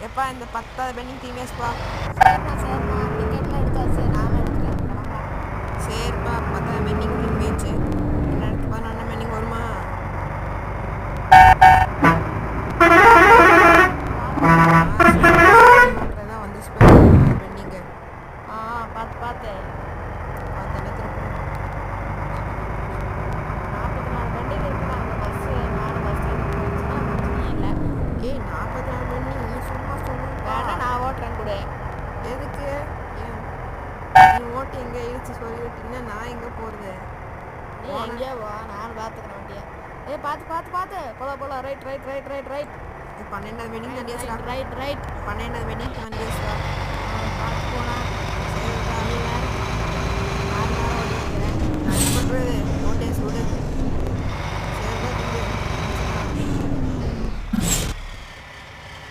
எப்பா இந்த 10வது பெண்டிங் டிவிஎஸ்ப்பா. சரிண்ணா டிக்கெட்லாம் எடுத்தாச்சு, நானும் எடுத்துட்டேன், கிளம்பலாம். சரிப்பா 10வது பெண்டிங் முடிஞ்சிச்சு. அடுத்து 11 பெண்டிங் வருமா? பெண்டிங்கு பார்த்து பார்த்தேன் திருப்பி 44 பெண்டிங் இருக்குண்ணா. அந்த பஸ்ஸு 4 பஸ் போயிடுச்சுன்னா பிரச்சனையே இல்லை. 44 பெண்டிங் நீ சும்மா சொல்லுப்பா. வேணா நான் ஓட்டுறேன் கூட. எதுக்கு? நீ ஓட்டு எங்கே இழுத்து சொல்லி விட்டீங்கன்னா நான் எங்கே போகிறது? நீ எங்கேயோ வா, நானும் பார்த்துக்கிறேன் வண்டியை. பார்த்து போல ரைட் 12வது பெண்டிங் வண்டியாச்சுடா. ரைட் 12வது பெண்டிங் வண்டியாச்சுடா. பார்த்து போனா. சரிடா. நீ வேறு 6 நேரம் ஓட்டி வைக்கிறேன். நான் என்ன பண்ணுறது?